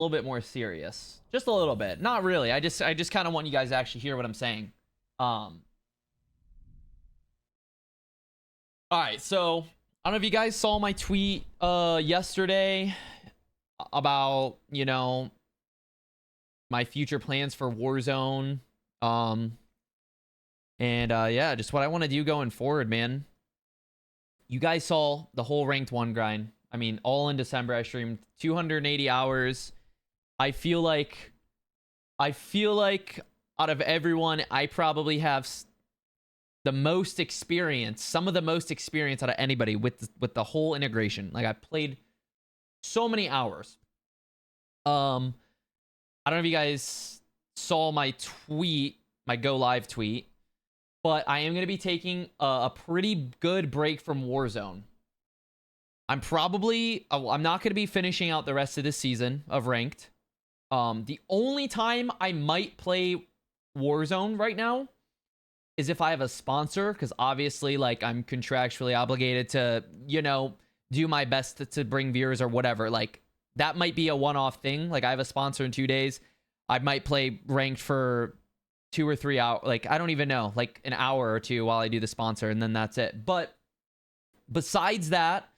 a little bit more serious. Just a little bit. Not really. I just kind of want you guys to actually hear what I'm saying. All right, so I don't know if you guys saw my tweet yesterday about, you know, my future plans for Warzone. Yeah, just what I want to do going forward, man. You guys saw the whole ranked 1 grind. I mean, all in December I streamed 280 hours. I feel like out of everyone, I probably have the most experience, some of the most experience out of anybody with the whole integration. Like, I played so many hours. I don't know if you guys saw my tweet, my go live tweet, but I am going to be taking a pretty good break from Warzone. I'm not going to be finishing out the rest of this season of ranked. The only time I might play Warzone right now is if I have a sponsor, because obviously, like, I'm contractually obligated to, you know, do my best to bring viewers or whatever. Like, that might be a one-off thing. Like, I have a sponsor in 2 days. I might play ranked for 2 or 3 hours. Like, I don't even know, like an hour or 2 while I do the sponsor, and then that's it. But besides that,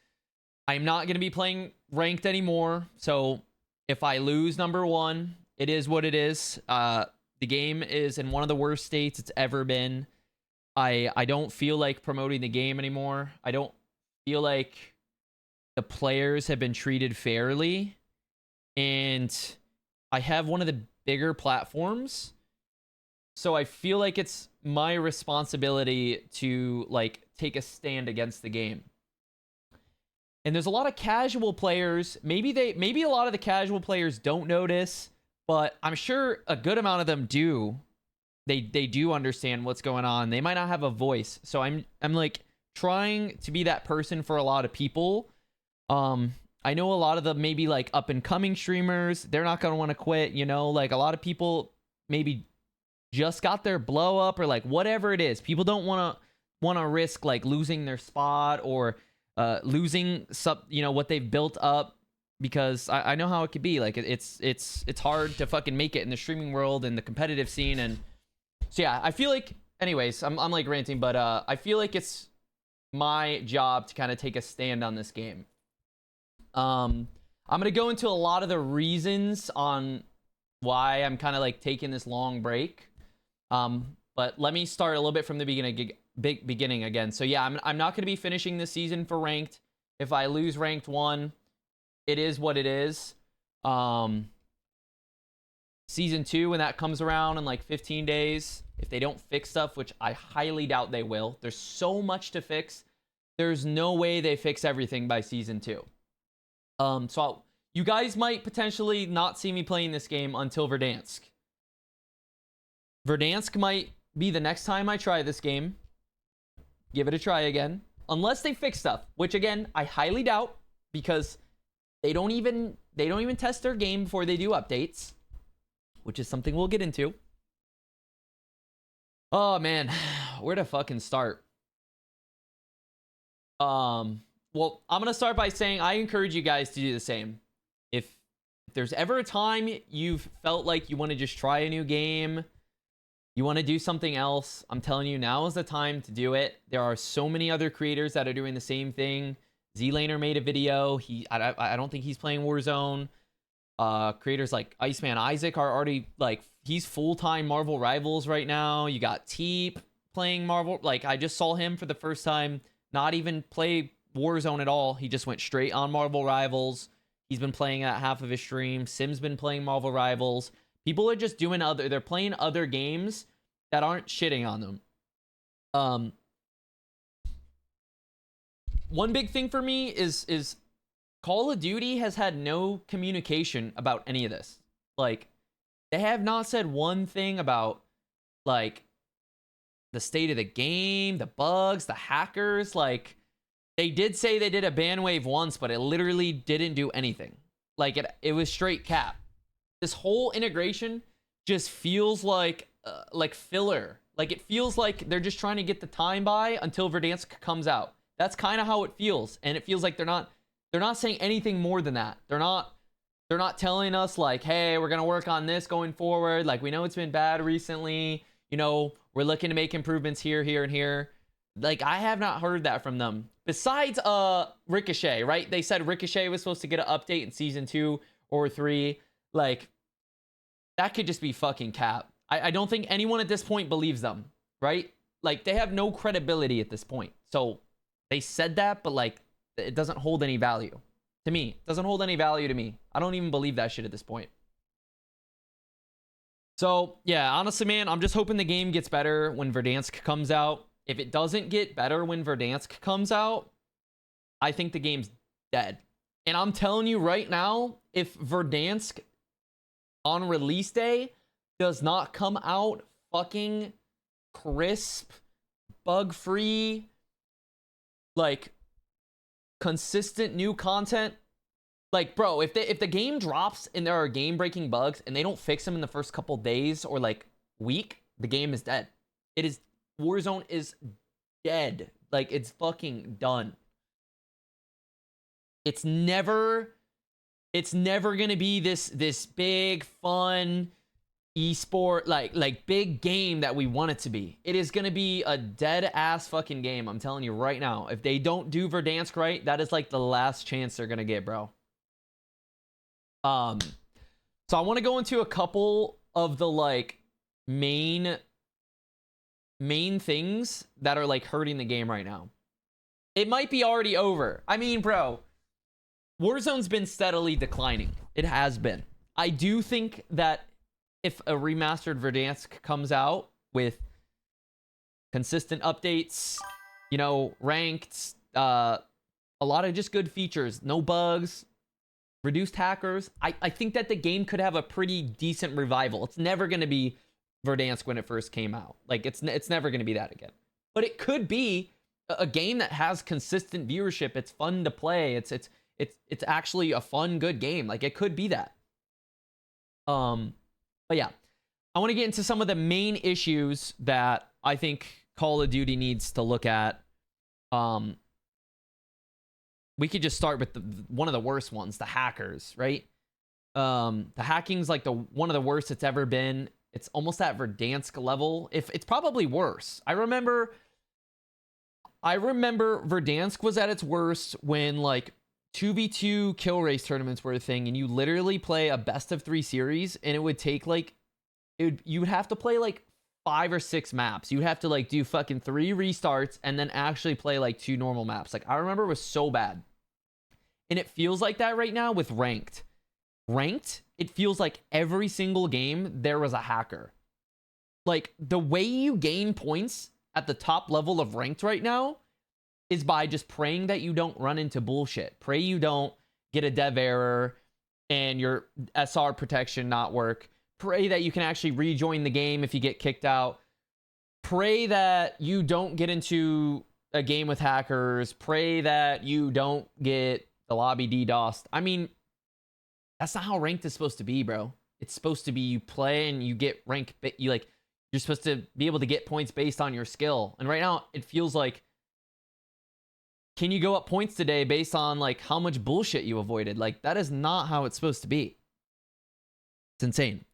I'm not going to be playing ranked anymore. So if I lose number 1, it is what it is. The game is in one of the worst states it's ever been. I don't feel like promoting the game anymore. I don't feel like the players have been treated fairly. And I have one of the bigger platforms. So I feel like it's my responsibility to, like, take a stand against the game. And there's a lot of casual players. Maybe a lot of the casual players don't notice, but I'm sure a good amount of them do. They do understand what's going on. They might not have a voice. So I'm like trying to be that person for a lot of people. I know a lot of the maybe like up and coming streamers, they're not going to want to quit, you know, like a lot of people maybe just got their blow up or like whatever it is. People don't want to risk like losing their spot or losing you know, what they've built up, because I know how it could be. Like, it's hard to fucking make it in the streaming world and the competitive scene. And so yeah, I feel like, anyways, I'm like ranting, but I feel like it's my job to kind of take a stand on this game. I'm gonna go into a lot of the reasons on why I'm kind of like taking this long break. But let me start a little bit from the beginning again. So yeah, I'm not going to be finishing this season for ranked. If I lose ranked 1, it is what it is. Season 2, when that comes around in like 15 days, if they don't fix stuff, which I highly doubt they will, there's so much to fix. There's no way they fix everything by season 2. You guys might potentially not see me playing this game until Verdansk. Verdansk might be the next time I try this game. Give it a try again. Unless they fix stuff, which again, I highly doubt, because they don't even test their game before they do updates, which is something we'll get into. Oh man, where to fucking start? Well, I'm gonna start by saying I encourage you guys to do the same. If there's ever a time you've felt like you want to just try a new game, you want to do something else, I'm telling you, now is the time to do it. There are so many other creators that are doing the same thing. Z-Laner made a video. I don't think he's playing Warzone. Creators like Iceman Isaac are already, like, he's full-time Marvel Rivals right now. You got TeePee playing Marvel. Like, I just saw him for the first time not even play Warzone at all. He just went straight on Marvel Rivals. He's been playing at half of his stream. Sim's been playing Marvel Rivals. People are just doing they're playing other games that aren't shitting on them. One big thing for me is Call of Duty has had no communication about any of this. Like, they have not said one thing about, like, the state of the game, the bugs, the hackers. Like, they did say they did a ban wave once, but it literally didn't do anything. Like, it was straight cap. This whole integration just feels like filler. Like, it feels like they're just trying to get the time by until Verdansk comes out. That's kind of how it feels. And it feels like they're not saying anything more than that. They're not They're not telling us like, hey, we're gonna work on this going forward. Like, we know it's been bad recently. You know, we're looking to make improvements here, here, and here. Like, I have not heard that from them. Besides Ricochet, right? They said Ricochet was supposed to get an update in season 2 or 3. Like, that could just be fucking cap. I don't think anyone at this point believes them, right? Like, they have no credibility at this point. So they said that, but like, it doesn't hold any value to me. It doesn't hold any value to me. I don't even believe that shit at this point. So yeah, honestly, man, I'm just hoping the game gets better when Verdansk comes out. If it doesn't get better when Verdansk comes out, I think the game's dead. And I'm telling you right now, if Verdansk on release day does not come out fucking crisp, bug-free, like consistent new content, like, bro, if the game drops and there are game-breaking bugs and they don't fix them in the first couple days or like week, the game is dead. It is, Warzone is dead. Like, it's fucking done. It's never gonna be this big fun esport like big game that we want it to be. It is gonna be a dead ass fucking game. I'm telling you right now. If they don't do Verdansk right, that is like the last chance they're gonna get, bro. So I want to go into a couple of the like main things that are like hurting the game right now. It might be already over. I mean, bro, Warzone's been steadily declining. It has been. I do think that if a remastered Verdansk comes out with consistent updates, you know, ranked, a lot of just good features, no bugs, reduced hackers, I think that the game could have a pretty decent revival. It's never going to be Verdansk when it first came out. Like, it's never going to be that again. But it could be a game that has consistent viewership. It's fun to play. It's actually a fun, good game. Like, it could be that. But yeah, I want to get into some of the main issues that I think Call of Duty needs to look at. We could just start with one of the worst ones, the hackers, right? The hacking's like one of the worst it's ever been. It's almost at Verdansk level. If it's probably worse. I remember Verdansk was at its worst when like 2v2 kill race tournaments were a thing, and you literally play a best of 3 series, and it would take like, you would have to play like 5 or 6 maps. You'd have to like do fucking 3 restarts and then actually play like 2 normal maps. Like, I remember it was so bad. And it feels like that right now with ranked. Ranked, it feels like every single game there was a hacker. Like, the way you gain points at the top level of ranked right now is by just praying that you don't run into bullshit. Pray you don't get a dev error and your SR protection not work. Pray that you can actually rejoin the game if you get kicked out. Pray that you don't get into a game with hackers. Pray that you don't get the lobby DDoSed. I mean, that's not how ranked is supposed to be, bro. It's supposed to be you play and you get rank. You're supposed to be able to get points based on your skill. And right now, it feels like, can you go up points today based on like how much bullshit you avoided? Like, that is not how it's supposed to be. It's insane.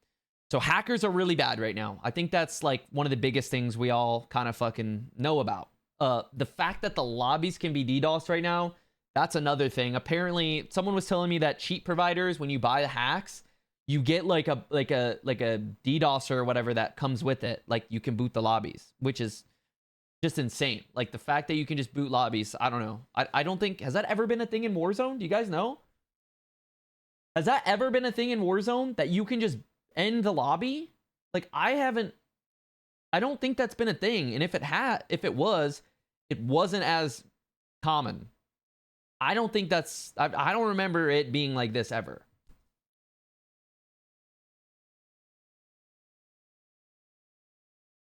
So hackers are really bad right now. I think that's like one of the biggest things we all kind of fucking know about. The fact that the lobbies can be DDoS right now, that's another thing. Apparently, someone was telling me that cheat providers, when you buy the hacks, you get like a DDoS or whatever that comes with it. Like, you can boot the lobbies, which is just insane. Like, the fact that you can just boot lobbies, I don't know. I don't think, has that ever been a thing in Warzone? Do you guys know? Has that ever been a thing in Warzone that you can just end the lobby? Like, I don't think that's been a thing. And if it was, it wasn't as common. I don't think I don't remember it being like this ever.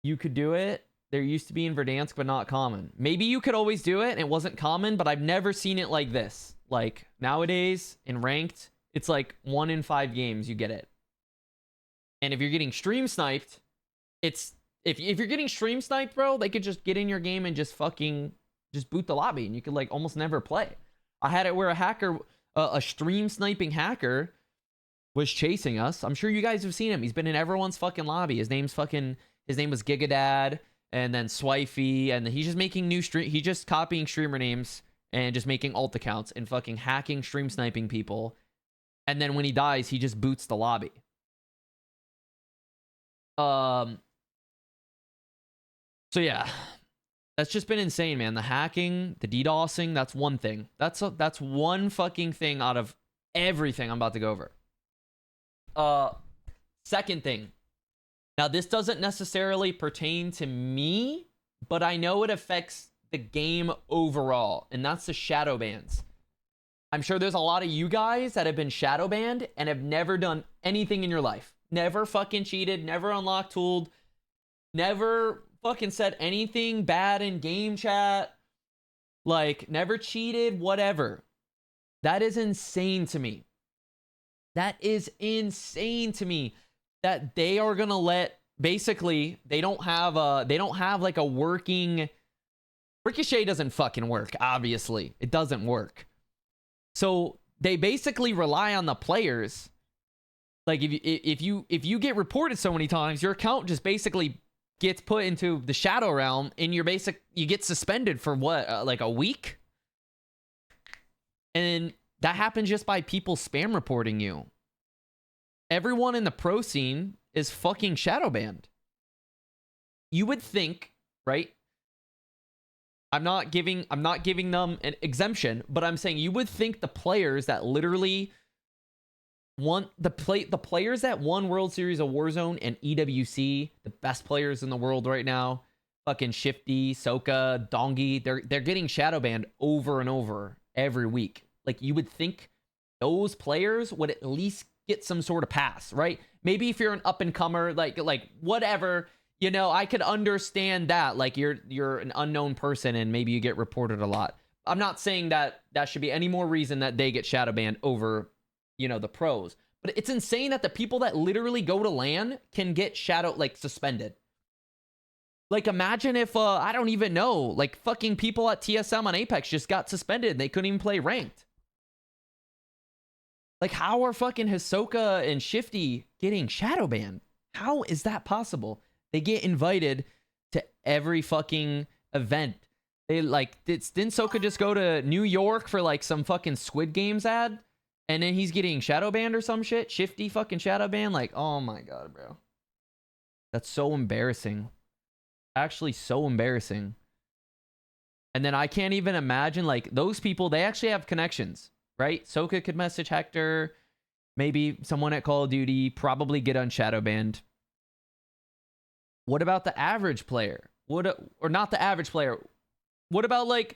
You could do it. There used to be in Verdansk, but not common. Maybe you could always do it and it wasn't common, but I've never seen it like this. Like, nowadays in ranked, it's like 1 in 5 games you get it. And if you're getting stream sniped, it's if you're getting stream sniped, bro, they could just get in your game and just fucking just boot the lobby, and you could like almost never play. I had it where a hacker, a stream sniping hacker, was chasing us. I'm sure you guys have seen him. He's been in everyone's fucking lobby. His name was Gigadad, and then Swifey, and he's just making new stream. He's just copying streamer names and just making alt accounts and fucking hacking, stream sniping people. And then when he dies, he just boots the lobby. So yeah, that's just been insane, man. The hacking, the DDoSing, that's one thing. That's one fucking thing out of everything I'm about to go over. Second thing. Now, this doesn't necessarily pertain to me, but I know it affects the game overall, and that's the shadow bans. I'm sure there's a lot of you guys that have been shadow banned and have never done anything in your life. Never fucking cheated, never unlocked tooled, never fucking said anything bad in game chat, like never cheated, whatever. That is insane to me. That is insane to me that they are gonna let, basically they don't have like a working Ricochet. Doesn't fucking work, obviously. It doesn't work. So they basically rely on the players. Like if you get reported so many times, your account just basically gets put into the shadow realm, and you get suspended for what, like a week? And that happens just by people spam reporting you. Everyone in the pro scene is fucking shadow banned. You would think, right? I'm not giving them an exemption, but I'm saying you would think the players that literally the players that won World Series of Warzone and EWC, the best players in the world right now, fucking Shifty, Hisoka, Dongi, they're getting shadow banned over and over every week. Like, you would think those players would at least get some sort of pass, right? Maybe if you're an up and comer, like whatever, you know, I could understand that. Like, you're an unknown person and maybe you get reported a lot. I'm not saying that should be any more reason that they get shadow banned over, you know, the pros. But it's insane that the people that literally go to LAN can get shadow, like, suspended. Like, imagine if, I don't even know, like, fucking people at TSM on Apex just got suspended. They couldn't even play ranked. Like, how are fucking Hisoka and Shifty getting shadow banned? How is that possible? They get invited to every fucking event. They, like, didn't Hisoka just go to New York for, like, some fucking Squid Games ad? And then he's getting shadow banned or some shit? Shifty fucking shadow banned? Like, oh my god, bro. That's so embarrassing. Actually so embarrassing. And then I can't even imagine, like, those people, they actually have connections, right? Soka could message Hector. Maybe someone at Call of Duty, probably get unshadow banned. What about the average player? Or not the average player. What about, like,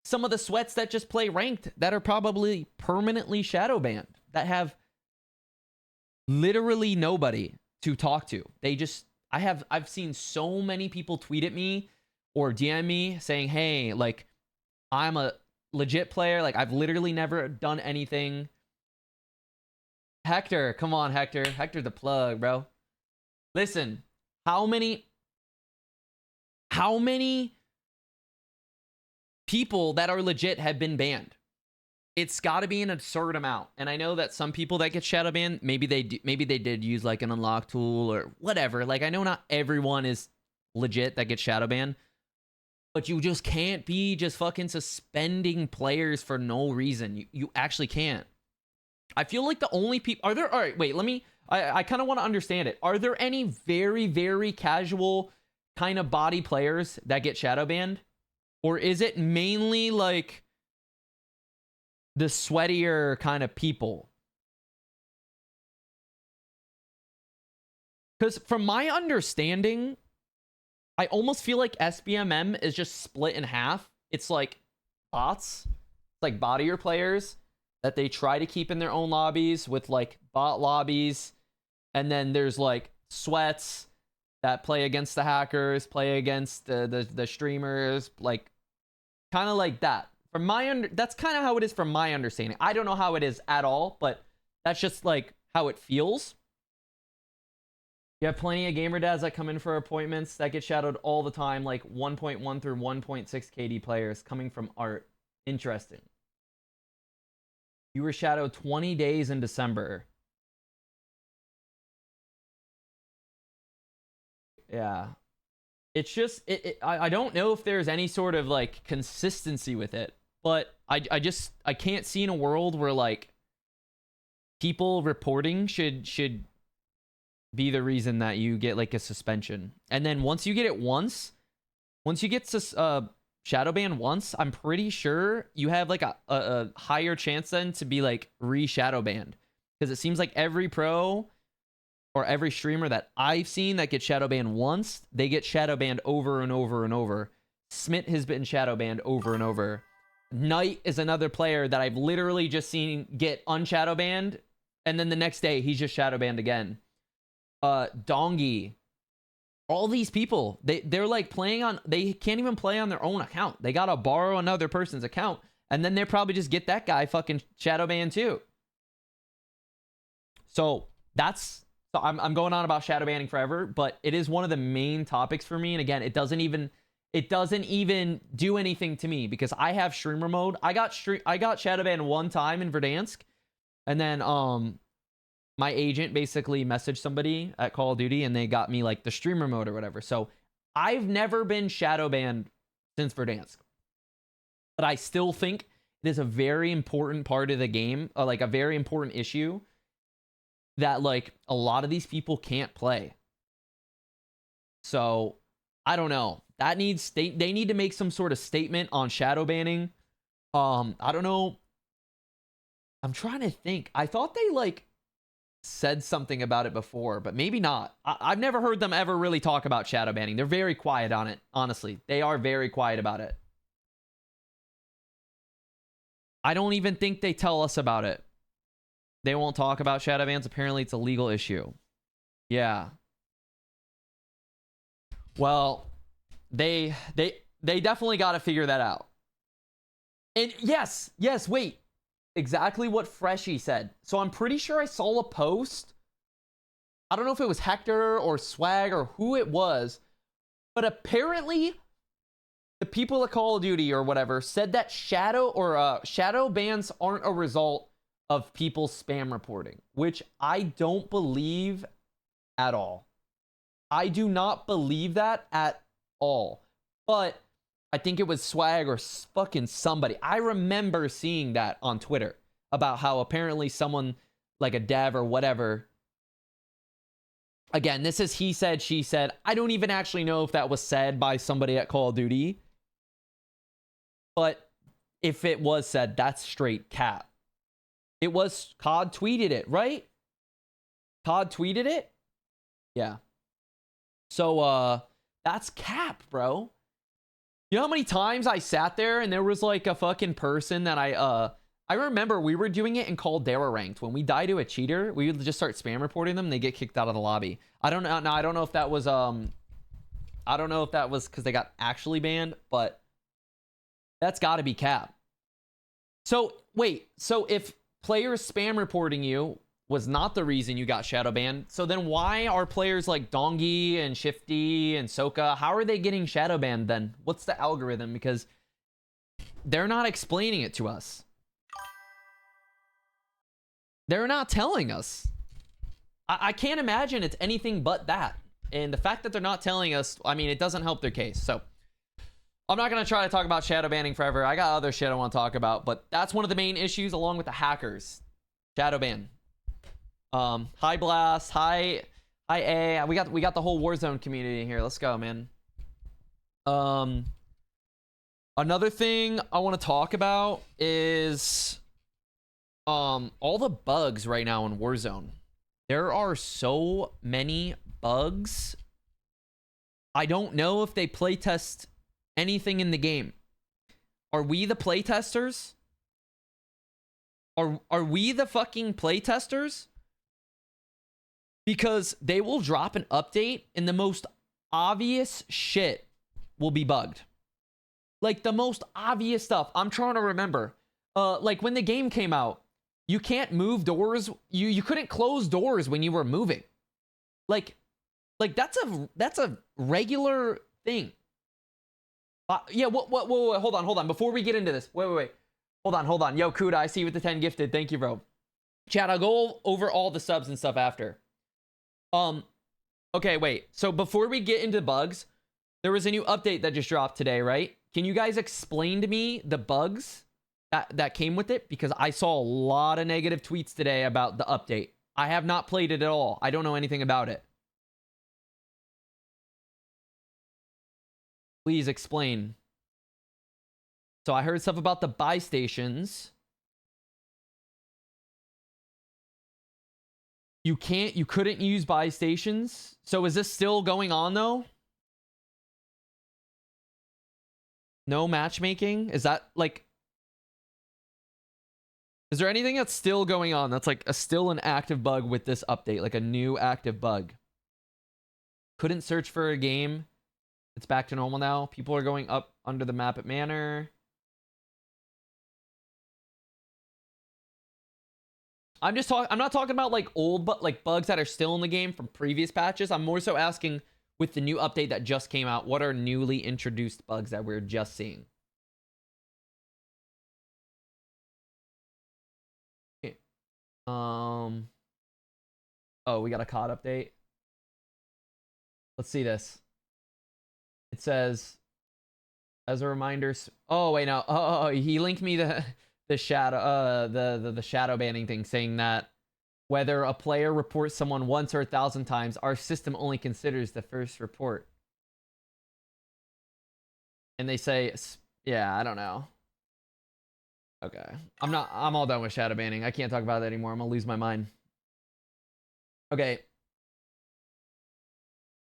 some of the sweats that just play ranked that are probably permanently shadow banned, that have literally nobody to talk to? They just, I've seen so many people tweet at me or DM me saying, hey, like, I'm a legit player. Like, I've literally never done anything. Hector, come on, Hector. Hector the plug, bro. Listen, how many people that are legit have been banned? It's got to be an absurd amount. And I know that some people that get shadow banned, maybe they did use like an unlock tool or whatever. Like, I know not everyone is legit that gets shadow banned, but you just can't be just fucking suspending players for no reason. You actually can't. I feel like the only people, all right, wait, I kind of want to understand it. Are there any very, very casual kind of body players that get shadow banned? Or is it mainly like the sweatier kind of people? Because from my understanding, I almost feel like SBMM is just split in half. It's like bots, it's like bodier players that they try to keep in their own lobbies with like bot lobbies. And then there's like sweats that play against the hackers, play against the streamers, like kind of like that. From that's kind of how it is from my understanding. I don't know how it is at all, but that's just like how it feels. You have plenty of gamer dads that come in for appointments that get shadowed all the time, like 1.1 through 1.6 KD players coming from art. Interesting. You were shadowed 20 days in December. Yeah. It's just I don't know if there's any sort of like consistency with it, but I can't see in a world where like people reporting should be the reason that you get like a suspension. And then once you get it once you get shadow banned once, I'm pretty sure you have like a higher chance then to be like re-shadow banned, because it seems like every pro or every streamer that I've seen that gets shadow banned once, they get shadow banned over and over and over. Smith has been shadow banned over and over. Knight is another player that I've literally just seen get unshadow banned, and then the next day he's just shadow banned again. Dongi, all these people, they're like playing on, they can't even play on their own account. They gotta borrow another person's account, and then they probably just get that guy fucking shadow banned too. So I'm going on about shadow banning forever, but it is one of the main topics for me. And again, it doesn't even do anything to me because I have streamer mode. I got shadow banned one time in Verdansk, and then my agent basically messaged somebody at Call of Duty and they got me like the streamer mode or whatever. So I've never been shadow banned since Verdansk, but I still think it is a very important part of the game, like a very important issue that like a lot of these people can't play. So I don't know. That needs they need to make some sort of statement on shadow banning. I don't know. I'm trying to think. I thought they like said something about it before, but maybe not. I've never heard them ever really talk about shadow banning. They're very quiet on it, honestly. They are very quiet about it. I don't even think they tell us about it. They won't talk about shadow bans. Apparently, it's a legal issue. Yeah. Well, they definitely got to figure that out. And yes, wait. Exactly what Freshy said. So I'm pretty sure I saw a post. I don't know if it was Hector or Swagg or who it was, but apparently the people at Call of Duty or whatever said that shadow bans aren't a result of people spam reporting, which I don't believe at all. I do not believe that at all. But I think it was Swagg or fucking somebody. I remember seeing that on Twitter about how apparently someone like a dev or whatever. Again, this is he said, she said. I don't even actually know if that was said by somebody at Call of Duty. But if it was said, that's straight cap. It was, COD tweeted it, right? COD tweeted it? Yeah. So, that's cap, bro. You know how many times I sat there and there was like a fucking person that I remember we were doing it in Caldera ranked. When we die to a cheater, we would just start spam reporting them. They get kicked out of the lobby. I don't know. Now, I don't know if that was, I don't know if that was because they got actually banned, but that's got to be cap. So, wait. So, if players spam reporting you was not the reason you got shadow banned, so then why are players like Dongi and Shifty and Hisoka, how are they getting shadow banned then? What's the algorithm? Because they're not explaining it to us. They're not telling us. I can't imagine it's anything but that. And the fact that they're not telling us, I mean, it doesn't help their case. So I'm not going to try to talk about shadow banning forever. I got other shit I want to talk about, but that's one of the main issues along with the hackers. Shadow ban. Hi Blast, hi A. We got the whole Warzone community here. Let's go, man. Another thing I want to talk about is all the bugs right now in Warzone. There are so many bugs. I don't know if they playtest anything in the game. Are we the playtesters? Are we the fucking playtesters? Because they will drop an update and the most obvious shit will be bugged. Like the most obvious stuff. I'm trying to remember. Like when the game came out, you can't move doors. You couldn't close doors when you were moving. Like that's a regular thing. Yeah, what, hold on. Before we get into this, wait. Hold on. Yo, Kuda, I see you with the 10 gifted. Thank you, bro. Chat, I'll go over all the subs and stuff after. Okay, wait. So before we get into bugs, there was a new update that just dropped today, right? Can you guys explain to me the bugs that came with it? Because I saw a lot of negative tweets today about the update. I have not played it at all. I don't know anything about it. Please explain. So I heard stuff about the buy stations. You couldn't use buy stations. So is this still going on though? No matchmaking? Is that like, is there anything that's still going on that's like still an active bug with this update, like a new active bug? Couldn't search for a game. It's back to normal now. People are going up under the map at Manor. I'm not talking about like old, but like bugs that are still in the game from previous patches. I'm more so asking with the new update that just came out, what are newly introduced bugs that we're just seeing? Okay. Oh, we got a COD update. Let's see this. It says, as a reminder. Oh wait, no. Oh, he linked me the shadow the shadow banning thing, saying that whether a player reports someone once or 1,000 times, our system only considers the first report. And they say, yeah, I don't know. Okay. I'm all done with shadow banning. I can't talk about that anymore. I'm gonna lose my mind. Okay.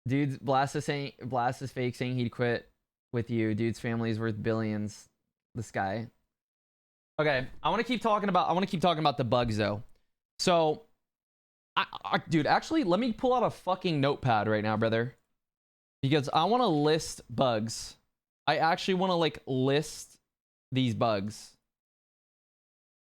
Dude's Blast is fake, saying he'd quit with you. Dude's family is worth billions. This guy. Okay, I want to keep talking about the bugs though. So, dude, actually, let me pull out a fucking notepad right now, brother, because I want to list bugs. I actually want to like list these bugs.